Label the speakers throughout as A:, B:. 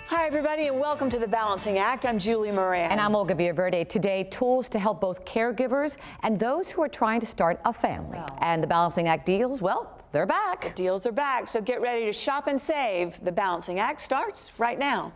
A: Hi, everybody, and welcome to The Balancing Act. I'm Julie Moran.
B: And I'm Olga Villaverde. Today, tools to help both caregivers and those who are trying to start a family. Wow. And the Balancing Act deals, well, they're back.
A: The deals are back, so get ready to shop and save. The Balancing Act starts right now.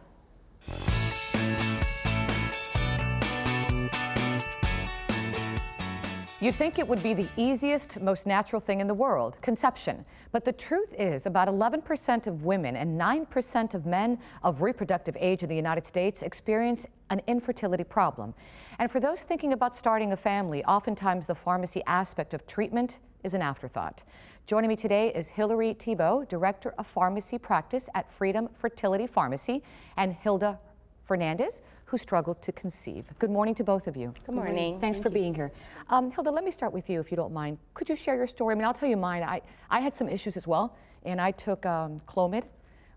B: You'd think it would be the easiest, most natural thing in the world, conception. But the truth is about 11% of women and 9% of men of reproductive age in the United States experience an infertility problem. And for those thinking about starting a family, oftentimes the pharmacy aspect of treatment is an afterthought. Joining me today is Hilary Thibault, Director of Pharmacy Practice at Freedom Fertility Pharmacy, and Hilda Fernandez, who struggled to conceive. Good morning to both of you.
C: Good morning.
B: Thanks for being here. Hilda, let me start with you, if you don't mind. Could you share your story? I mean, I'll tell you mine. I had some issues as well, and I took Clomid,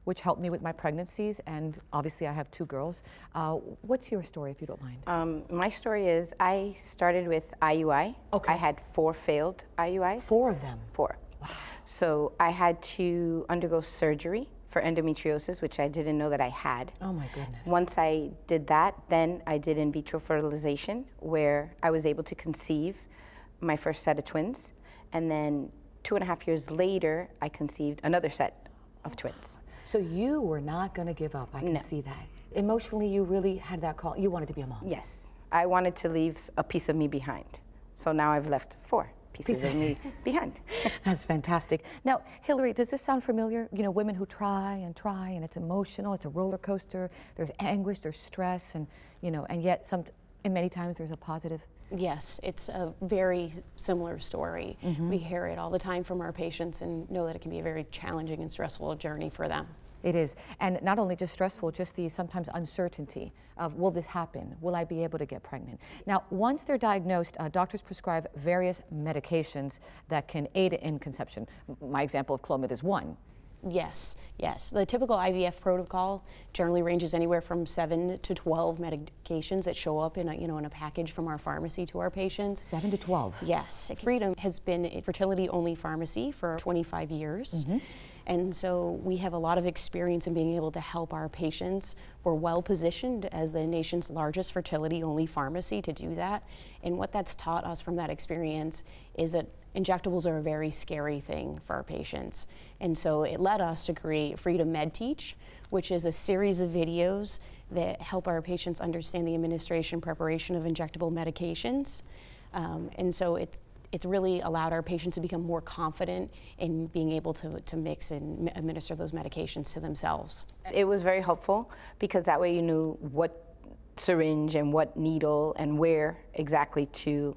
B: which helped me with my pregnancies, and obviously I have two girls. What's your story, if you don't mind?
C: My story is I started with IUI.
B: Okay.
C: I had 4 failed IUIs.
B: 4 of them?
C: 4.
B: Wow.
C: So I had to undergo surgery for endometriosis, which I didn't know that I had.
B: Oh my goodness.
C: Once I did that, then I did in vitro fertilization, where I was able to conceive my first set of twins. And then 2.5 years later, I conceived another set of twins.
B: So you were not going to give up. I can see that. Emotionally, you really had that call. You wanted to be a mom.
C: Yes. I wanted to leave a piece of me behind. So now I've left 4 pieces of me behind.
B: That's fantastic. Now, Hilary, does this sound familiar? You know, women who try, and it's emotional, it's a roller coaster, there's anguish, there's stress, and, you know, and yet and many times there's a positive.
D: Yes, it's a very similar story. We hear it all the time from our patients and know that it can be a very challenging and stressful journey for them.
B: It is, and not only just stressful, just the sometimes uncertainty of, will this happen? Will I be able to get pregnant? Now, once they're diagnosed, doctors prescribe various medications that can aid in conception. My example of Clomid is one.
D: Yes, yes. The typical IVF protocol generally ranges anywhere from 7 to 12 medications that show up in a package from our pharmacy to our patients.
B: 7 to 12?
D: Yes. Freedom has been a fertility-only pharmacy for 25 years. And so we have a lot of experience in being able to help our patients. We're well positioned as the nation's largest fertility-only pharmacy to do that. And what that's taught us from that experience is that injectables are a very scary thing for our patients. And so it led us to create Freedom MedTeach, which is a series of videos that help our patients understand the administration preparation of injectable medications. And so it's really allowed our patients to become more confident in being able to mix and administer those medications to themselves.
C: It was very helpful because that way you knew what syringe and what needle and where exactly to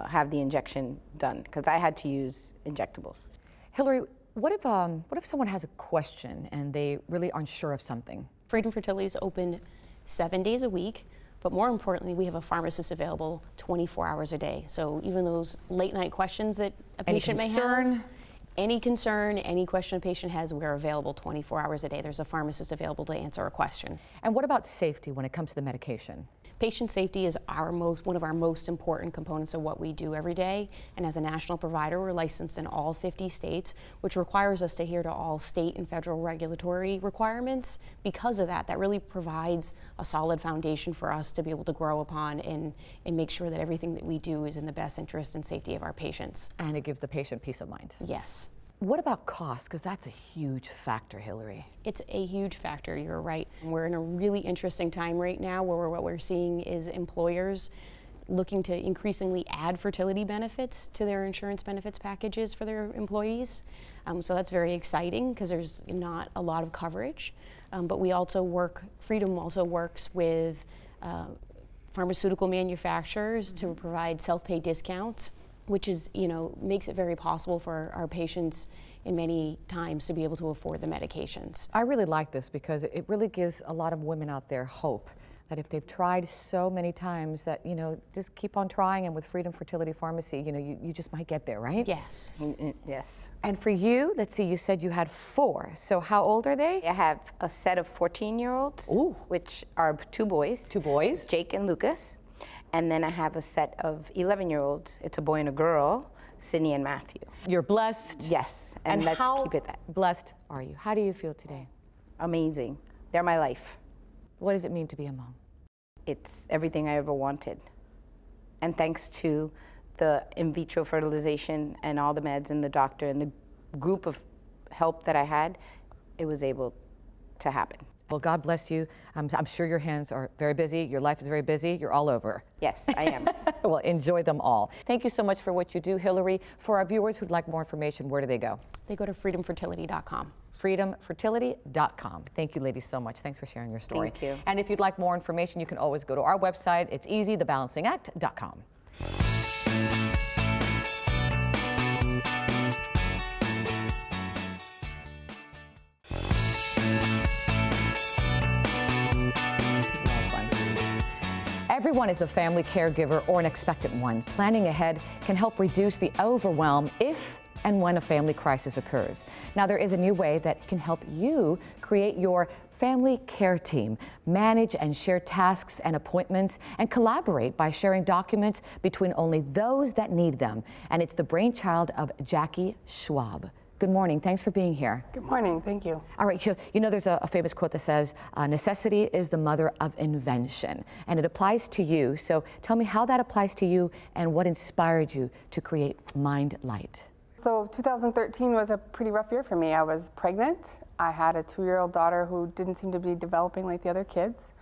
C: have the injection done, because I had to use injectables.
B: Hilary, what if someone has a question and they really aren't sure of something?
D: Freedom Fertility is open 7 days a week. But more importantly, we have a pharmacist available 24 hours a day. So even those late night questions that a patient may have, any concern, any question a patient has, we're available 24 hours a day. There's a pharmacist available to answer a question.
B: And what about safety when it comes to the medication?
D: Patient safety is one of our most important components of what we do every day. And as a national provider, we're licensed in all 50 states, which requires us to adhere to all state and federal regulatory requirements. Because of that, that really provides a solid foundation for us to be able to grow upon and make sure that everything that we do is in the best interest and safety of our patients.
B: And it gives the patient peace of mind.
D: Yes.
B: What about cost? Because that's a huge factor, Hilary.
D: It's a huge factor, you're right. We're in a really interesting time right now where what we're seeing is employers looking to increasingly add fertility benefits to their insurance benefits packages for their employees. So that's very exciting because there's not a lot of coverage. But we also Freedom also works with pharmaceutical manufacturers to provide self-pay discounts, which is, makes it very possible for our patients in many times to be able to afford the medications.
B: I really like this because it really gives a lot of women out there hope that if they've tried so many times that, just keep on trying, and with Freedom Fertility Pharmacy, you just might get there, right?
D: Yes.
C: Yes.
B: And for you, let's see, you said you had 4. So how old are they?
C: I have a set of 14-year-olds, which are 2 boys.
B: 2 boys?
C: Jake and Lucas. And then I have a set of 11-year-olds. It's a boy and a girl Sydney and Matthew.
B: You're blessed.
C: Yes, and let's keep it that.
B: Blessed are you? How do you feel today?
C: Amazing. They're my life.
B: What does it mean to be a mom?
C: It's everything I ever wanted. And thanks to the in vitro fertilization and all the meds and the doctor and the group of help that I had, it was able to happen.
B: Well, God bless you. I'm sure your hands are very busy. Your life is very busy. You're all over.
C: Yes, I am.
B: Well, enjoy them all. Thank you so much for what you do, Hilary. For our viewers who'd like more information, where do they go?
D: They go to freedomfertility.com.
B: freedomfertility.com. Thank you, ladies, so much. Thanks for sharing your story.
C: Thank you.
B: And if you'd like more information, you can always go to our website. It's easy, thebalancingact.com. Everyone is a family caregiver or an expectant one. Planning ahead can help reduce the overwhelm if and when a family crisis occurs. Now, there is a new way that can help you create your family care team, manage and share tasks and appointments, and collaborate by sharing documents between only those that need them. And it's the brainchild of Jackie Schwab. Good morning. Thanks for being here.
E: Good morning. Thank you.
B: All right. You know, there's a famous quote that says, necessity is the mother of invention. And it applies to you. So tell me how that applies to you and what inspired you to create MindLight.
E: So 2013 was a pretty rough year for me. I was pregnant. I had a 2-year-old daughter who didn't seem to be developing like the other kids.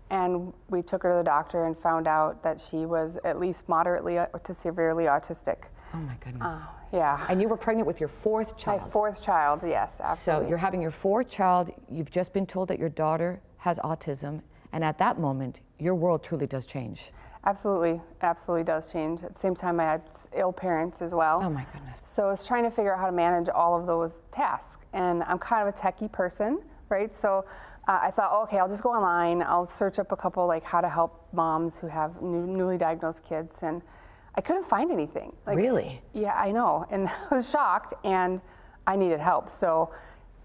E: And we took her to the doctor and found out that she was at least moderately to severely autistic.
B: Oh my goodness.
E: Yeah.
B: And you were pregnant with your 4th child.
E: My 4th child, yes, absolutely.
B: So you're having your 4th child. You've just been told that your daughter has autism. And at that moment, your world truly does change.
E: Absolutely. Absolutely does change. At the same time, I had ill parents as well.
B: Oh my goodness.
E: So I was trying to figure out how to manage all of those tasks. And I'm kind of a techie person, right? So I thought, okay, I'll just go online. I'll search up a couple, like how to help moms who have newly diagnosed kids. And I couldn't find anything. Like,
B: really?
E: Yeah, I know. And I was shocked, and I needed help. So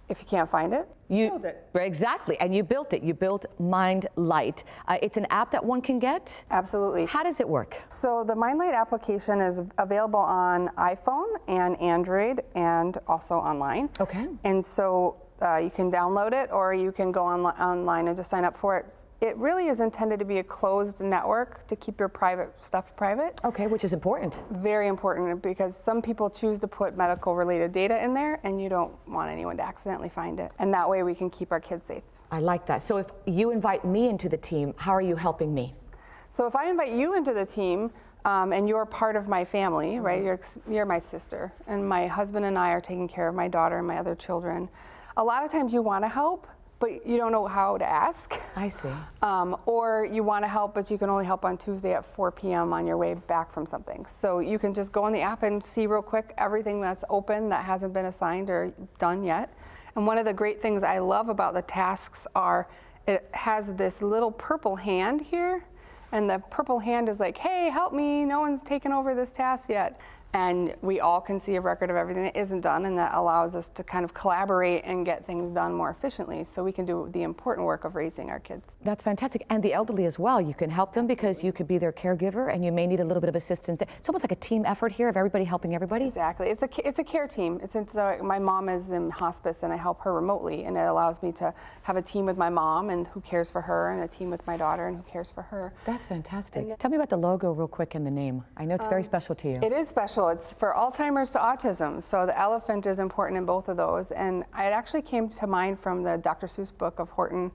E: if you can't find it, you build it.
B: Right, exactly. And you built it. You built MindLight. It's an app that one can get?
E: Absolutely.
B: How does it work?
E: So the MindLight application is available on iPhone and Android and also online.
B: Okay.
E: And so you can download it or you can go online and just sign up for it. It really is intended to be a closed network to keep your private stuff private.
B: Okay, which is important.
E: Very important, because some people choose to put medical related data in there and you don't want anyone to accidentally find it. And that way we can keep our kids safe.
B: I like that. So if you invite me into the team, how are you helping me?
E: So if I invite you into the team, and you're part of my family, right? You're my sister, and my husband and I are taking care of my daughter and my other children. A lot of times you want to help, but you don't know how to ask.
B: I see.
E: Or you want to help, but you can only help on Tuesday at 4 p.m. on your way back from something. So you can just go on the app and see real quick everything that's open that hasn't been assigned or done yet. And one of the great things I love about the tasks are it has this little purple hand here. And the purple hand is like, hey, help me, no one's taken over this task yet. And we all can see a record of everything that isn't done, and that allows us to kind of collaborate and get things done more efficiently so we can do the important work of raising our kids.
B: That's fantastic. And the elderly as well. You can help them because you could be their caregiver and you may need a little bit of assistance. It's almost like a team effort here of everybody helping everybody.
E: Exactly. It's a care team. My mom is in hospice and I help her remotely, and it allows me to have a team with my mom and who cares for her, and a team with my daughter and who cares for her.
B: That's fantastic. Tell me about the logo real quick and the name. I know it's very special to you.
E: It is special. It's for Alzheimer's to autism, so the elephant is important in both of those. And it actually came to mind from the Dr. Seuss book of Horton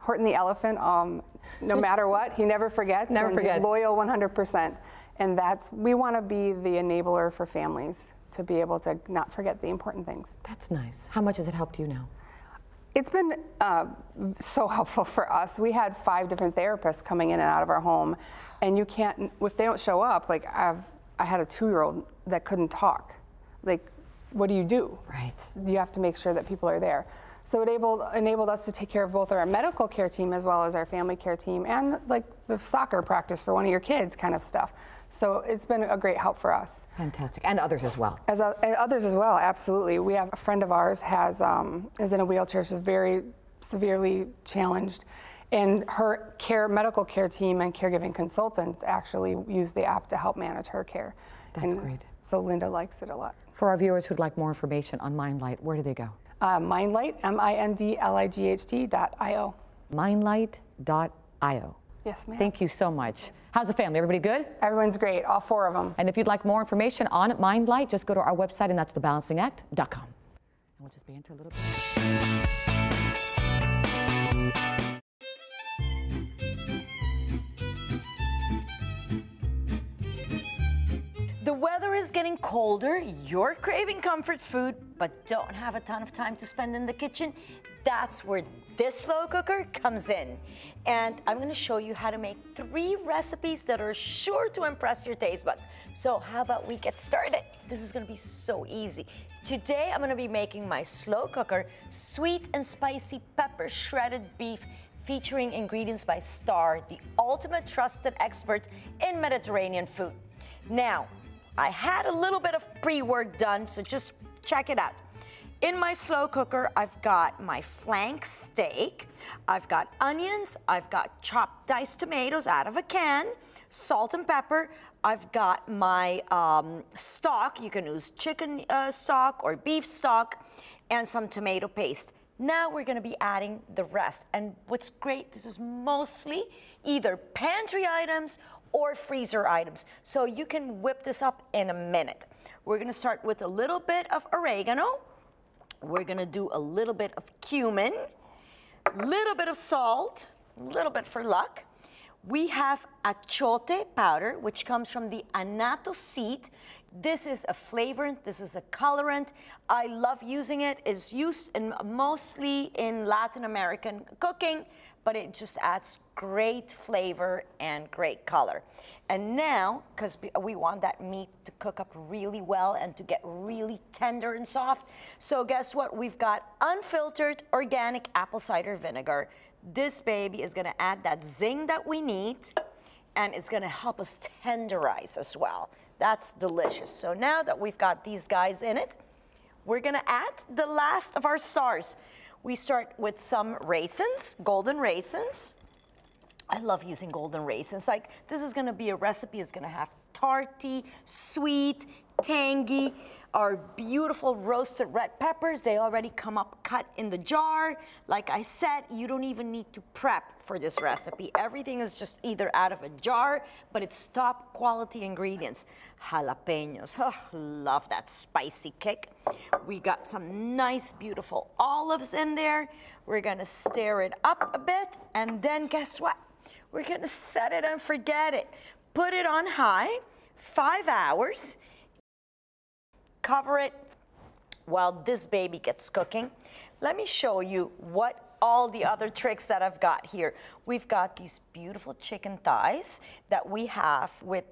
E: the elephant. No matter what, he never forgets.
B: Never forgets.
E: He's loyal 100%. And we want to be the enabler for families to be able to not forget the important things.
B: That's nice. How much has it helped you now?
E: It's been so helpful for us. We had 5 different therapists coming in and out of our home, and you can't, if they don't show up, like I had a 2-year-old that couldn't talk. Like, what do you do?
B: Right.
E: You have to make sure that people are there. So it enabled us to take care of both our medical care team as well as our family care team, and like the soccer practice for one of your kids kind of stuff. So it's been a great help for us.
B: Fantastic. And others as well.
E: Others as well, absolutely. We have a friend of ours is in a wheelchair. She's very severely challenged. And her medical care team and caregiving consultants actually use the app to help manage her care.
B: That's great.
E: So Linda likes it a lot.
B: For our viewers who'd like more information on MindLight, where do they go?
E: MindLight, MindLight.io.
B: MindLight.io.
E: Yes, ma'am.
B: Thank you so much. How's the family? Everybody good?
E: Everyone's great, all 4 of them.
B: And if you'd like more information on MindLight, just go to our website, and that's thebalancingact.com. And we'll just banter a little bit.
F: The weather is getting colder, you're craving comfort food, but don't have a ton of time to spend in the kitchen. That's where this slow cooker comes in. And I'm gonna show you how to make 3 recipes that are sure to impress your taste buds. So how about we get started? This is gonna be so easy. Today, I'm gonna be making my slow cooker sweet and spicy pepper shredded beef featuring ingredients by Star, the ultimate trusted experts in Mediterranean food. Now, I had a little bit of pre-work done, so just check it out. In my slow cooker, I've got my flank steak, I've got onions, I've got chopped diced tomatoes out of a can, salt and pepper, I've got my stock, you can use chicken stock or beef stock, and some tomato paste. Now we're gonna be adding the rest. And what's great, this is mostly either pantry items or freezer items. So you can whip this up in a minute. We're gonna start with a little bit of oregano. We're gonna do a little bit of cumin, a little bit of salt, a little bit for luck. We have achiote powder, which comes from the annatto seed. This is a flavorant, this is a colorant. I love using it. It's used mostly in Latin American cooking, but it just adds great flavor and great color. And now, because we want that meat to cook up really well and to get really tender and soft, so guess what? We've got unfiltered organic apple cider vinegar. This baby is gonna add that zing that we need, and it's gonna help us tenderize as well. That's delicious. So now that we've got these guys in it, we're gonna add the last of our stars. We start with some raisins, golden raisins. I love using golden raisins. Like, this is gonna be a recipe, it's gonna have tarty, sweet, tangy, our beautiful roasted red peppers. They already come up cut in the jar. Like I said, you don't even need to prep for this recipe. Everything is just either out of a jar, but it's top quality ingredients. Jalapenos, oh, love that spicy kick. We got some nice, beautiful olives in there. We're gonna stir it up a bit, and then guess what? We're gonna set it and forget it. Put it on high, 5 hours. Cover it while this baby gets cooking. Let me show you what all the other tricks that I've got here. We've got these beautiful chicken thighs that we have with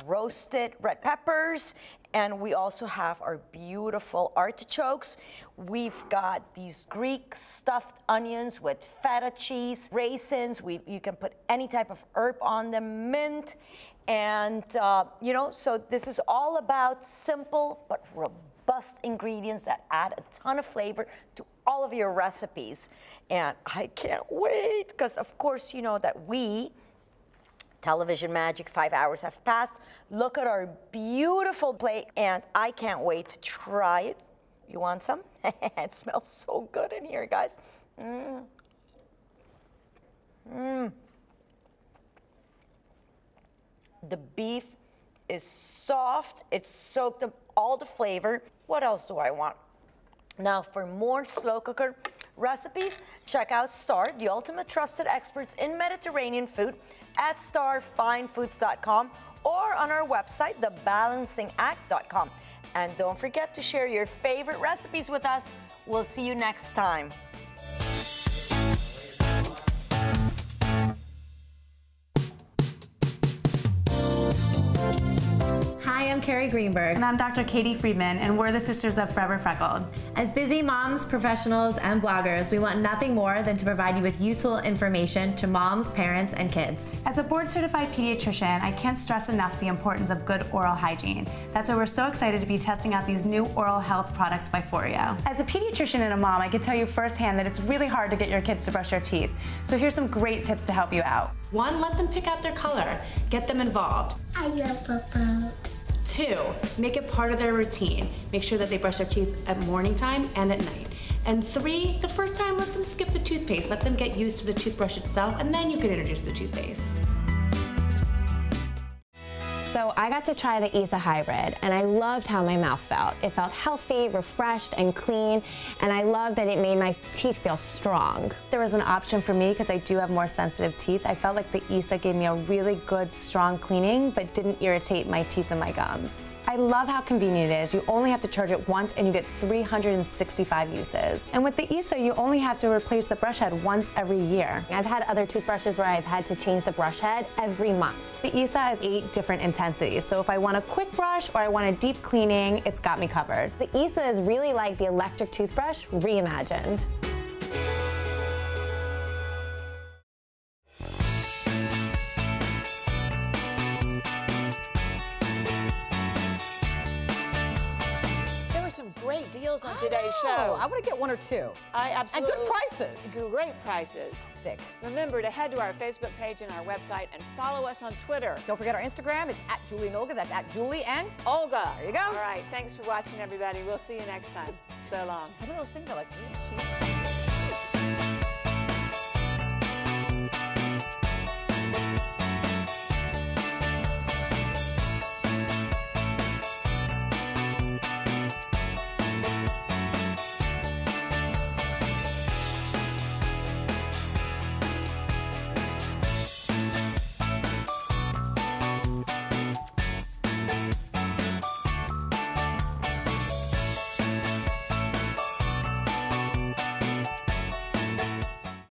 F: roasted red peppers, and we also have our beautiful artichokes. We've got these Greek stuffed onions with feta cheese, raisins. You can put any type of herb on them, mint. And, you know, so this is all about simple but robust ingredients that add a ton of flavor to all of your recipes. And I can't wait, because of course, you know that television magic, 5 hours have passed. Look at our beautiful plate, and I can't wait to try it. You want some? It smells so good in here, guys. The beef is soft, it's soaked up all the flavor. What else do I want? Now, for more slow cooker recipes, check out Star, the ultimate trusted experts in Mediterranean food, at starfinefoods.com or on our website, thebalancingact.com. And don't forget to share your favorite recipes with us. We'll see you next time.
G: Hi, I'm Carrie Greenberg.
H: And I'm Dr. Katie Friedman, and we're the Sisters of Forever Freckled.
G: As busy moms, professionals, and bloggers, we want nothing more than to provide you with useful information to moms, parents, and kids.
H: As a board-certified pediatrician, I can't stress enough the importance of good oral hygiene. That's why we're so excited to be testing out these new oral health products by Foreo. As a pediatrician and a mom, I can tell you firsthand that it's really hard to get your kids to brush their teeth. So here's some great tips to help you out.
G: 1, let them pick out their color. Get them involved.
I: I love purple.
H: 2, make it part of their routine. Make sure that they brush their teeth at morning time and at night. And 3, the first time, let them skip the toothpaste. Let them get used to the toothbrush itself, and then you can introduce the toothpaste.
G: So I got to try the ISA Hybrid, and I loved how my mouth felt. It felt healthy, refreshed, and clean, and I loved that it made my teeth feel strong.
H: There was an option for me because I do have more sensitive teeth. I felt like the ISA gave me a really good, strong cleaning, but didn't irritate my teeth and my gums. I love how convenient it is. You only have to charge it once and you get 365 uses. And with the ISA, you only have to replace the brush head once every year.
G: I've had other toothbrushes where I've had to change the brush head every month.
H: The ISA has 8 different intensities, so if I want a quick brush or I want a deep cleaning, it's got me covered.
G: The ISA is really like the electric toothbrush reimagined.
A: Great deals on today's show.
B: I want to get 1 or 2.
A: I absolutely.
B: And good prices.
A: Great prices.
B: Stick.
A: Remember to head to our Facebook page and our website and follow us on Twitter.
B: Don't forget our Instagram. It's @JulieandOlga. That's @Julie and
A: Olga.
B: There you go.
A: All right. Thanks for watching, everybody. We'll see you next time. So long.
B: Some of those things are like really cheap.